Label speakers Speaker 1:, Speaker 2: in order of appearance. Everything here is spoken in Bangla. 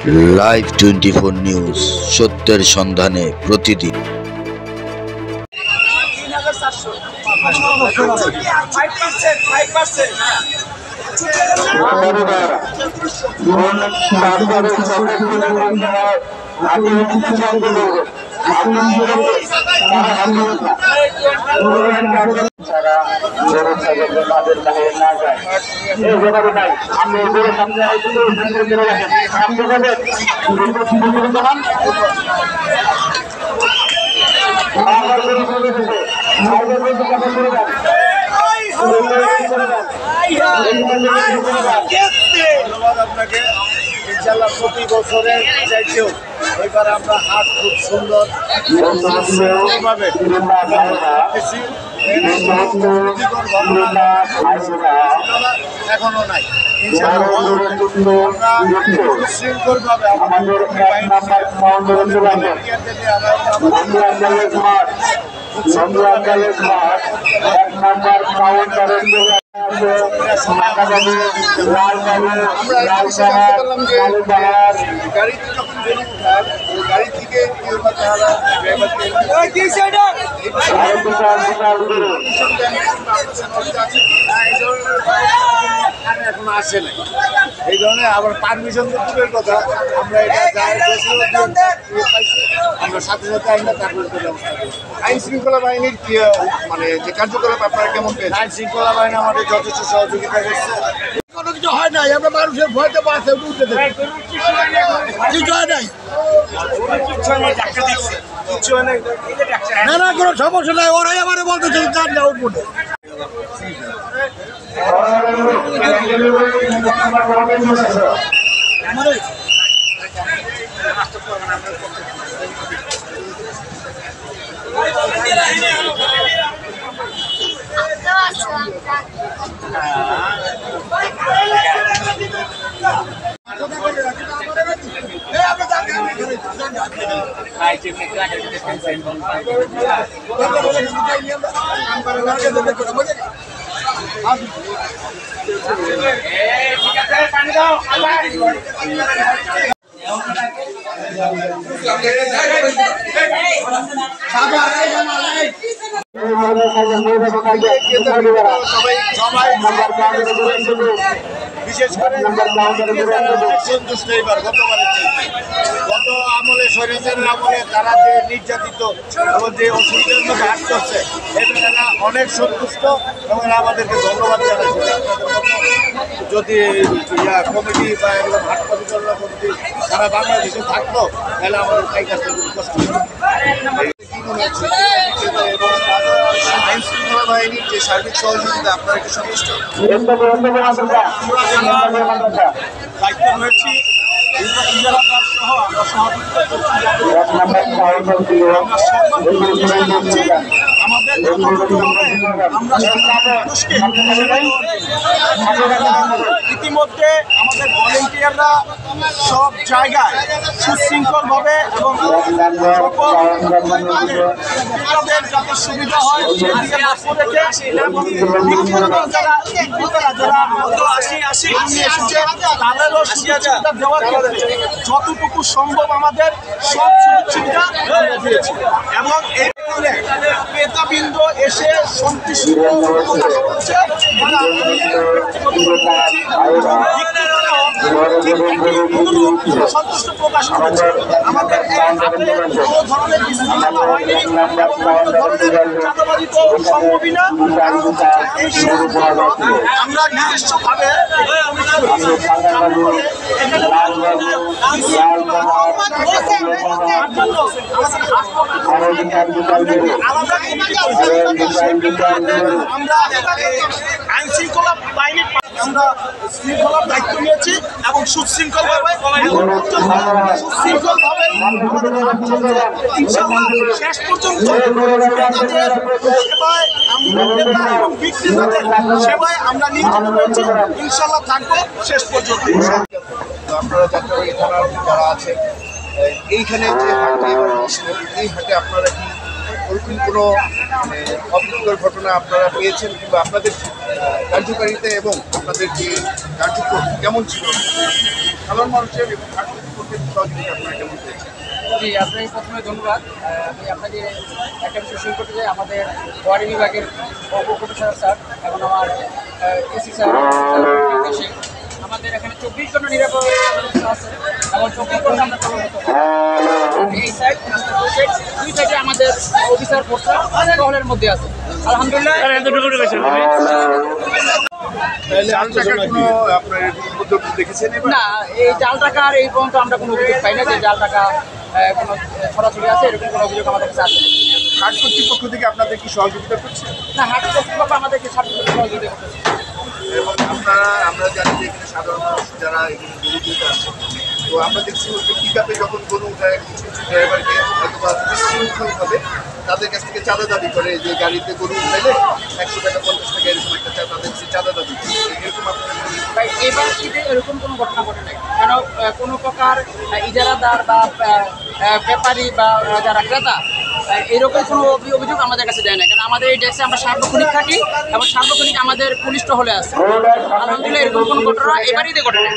Speaker 1: লাইভ 24 নিউজ, সত্যের সন্ধানে প্রতিদিন।
Speaker 2: আপনাকে ইনশাআল্লাহ প্রতি বছরের চাইতেও এবার আমরা হাট খুব সুন্দর এখনো নাই সুশৃঙ্খল ভাবে গাড়ি থেকে এখন আসে নাই, এই ধরনের আবার পারমিশন তো দূরের কথা, আমরা এটা আমরা সাথে সাথে আমরা তারপরে ব্যবস্থা করি। আইন শৃঙ্খলা বাহিনীর কি মানে যে কার্যকলাপ আপনারা কেমন পেয়েছেন? আইন শৃঙ্খলা বাহিনী আমাদের যথেষ্ট সহযোগিতা করছে। কোনো কিছু হয় নাই, আমরা মানুষের ভয়তে বাসে উঠতে দেয় না, না কোনো সমস্যা নাই, ওরাই আমার বলতেছে চার না উঠবো। বিশেষ করে সন্তুষ্ট এবার গত আমলে স্বৈরাচারের আমলে তারা যে নির্যাতিত এবং যে অসুবিধার মধ্যে হাত করছে এটা তারা অনেক সন্তুষ্ট এবং আমাদেরকে ধন্যবাদ জানাচ্ছে। যদি কমিটি বা একদম হাট পরিচালনা কমিটি সারা বাংলাদেশে থাকতো তাহলে আমাদের তাই কাজটা খুব কষ্ট হতো। আইন শৃঙ্খলা বাহিনীর যে সার্বিক সহযোগিতা আপনারা কি সন্তুষ্ট? দায়িত্ব রয়েছি ইতিমধ্যে আমাদের ভলেন্টিয়াররা সব জায়গায় সুশৃঙ্খলভাবে এবং তাদের যাতে সুবিধা হয় সেদিকে লক্ষ্য রেখে এবং তাদেরও সুবিধা দেওয়ার ক্ষেত্রে যতটুকু সম্ভব আমাদের সব সুবিধা দিয়েছি এবং এই ক্রেতাবৃন্দ এসে সন্তুষ্ট প্রকাশ করছে। সন্তুষ্ট প্রকাশ করেছে আমাদের কোনো ধরনের বিশৃঙ্খলা হয়নি এবং কোনো ধরনের চাঁদাবাজি তো সম্ভবই না। আমরা নিজস্বভাবে আমরা আইন শৃঙ্খলা বাহিনীর আমরা শৃঙ্খলার দায়িত্ব নিয়েছি এবং সুশৃঙ্খলভাবে শেষ পর্যন্ত সেবায় আমরা নিয়োজিত রয়েছি, ইনশাল্লাহ থাকবো শেষ পর্যন্ত। আপনারা যাত্রাবাড়ি থানার যারা আছে এইখানে যে হাটে এবার বসলো, এই হাটে আপনারা কি ওরকম কোনো অপ্রীতিকর ঘটনা আপনারা পেয়েছেন কিংবা আপনাদের কার্যকারিতা এবং আপনাদের যে কার্যক্রম কেমন ছিল সাধারণ মানুষের
Speaker 3: প্রশাসনের সহযোগিতা আপনারা কেমন পেয়েছেন?
Speaker 4: জি, আপনাকে প্রথমে ধন্যবাদ। আমি আপনাকে একটা বিষয় শুরু করতে চাই। আমাদের ওয়ার্ড বিভাগের উপপ্রফেসর স্যার এবং আমার এসি স্যার নির্দেশে আমাদের এখানে 24 ঘন্টা নিরাপত্তা ব্যবস্থা আছে এবং 24 ঘন্টা আমরা কর্মরত। এই সাইড দুই সাইডে আমাদের অফিসার ফোর্সরা টহলের মধ্যে আছে। আলহামদুলিল্লাহ।
Speaker 3: আপনার উদ্যোগ দেখেছেন এবার?
Speaker 4: না, এই জাল টাকার এই পর্যন্ত আমরা কোনো অভিযোগ পাই না যে জাল টাকা কোনো ছড়াছড়ি আছে, এরকম কোনো অভিযোগ আমাদের কাছে আসে।
Speaker 3: হাট কর্তৃপক্ষ থেকে আপনাদের কি সহযোগিতা করছে?
Speaker 4: না, হাট কর্তৃপক্ষ আমাদেরকে সহযোগিতা করতেছে।
Speaker 3: এবং আমরা জানি যে এখানে সাধারণ মানুষ যারা এখানে গরু দিতে আসে, তো আমরা দেখছি ওই পিকআপে যখন গরু উঠায় কিছু কিছু ড্রাইভারকে হয়তো বা বিশৃঙ্খলভাবে তাদের কাছ থেকে চাঁদা দাবি করে, যে গাড়িতে গরু উঠাইলে 100 টাকা 50 টাকা এরকম একটা তাদের কাছে চাঁদা দাবি করে। এরকম আপনাদের
Speaker 4: ভাই, এবার ঈদে এরকম কোনো ঘটনা ঘটে নাই। কেন কোনো প্রকার ইজারাদার বা ব্যাপারী বা যারা ক্রেতা এরকম কোনো অভিযোগ আমাদের কাছে দেয় না। কারণ আমাদের এই ডেস্কে আমরা সার্বক্ষণিক থাকি এবং সার্বক্ষণিক আমাদের পুলিশ টহলে আছে। আলহামদুলিল্লাহ, এরকম কোনো ঘটনা এবারই ঘটে নাই।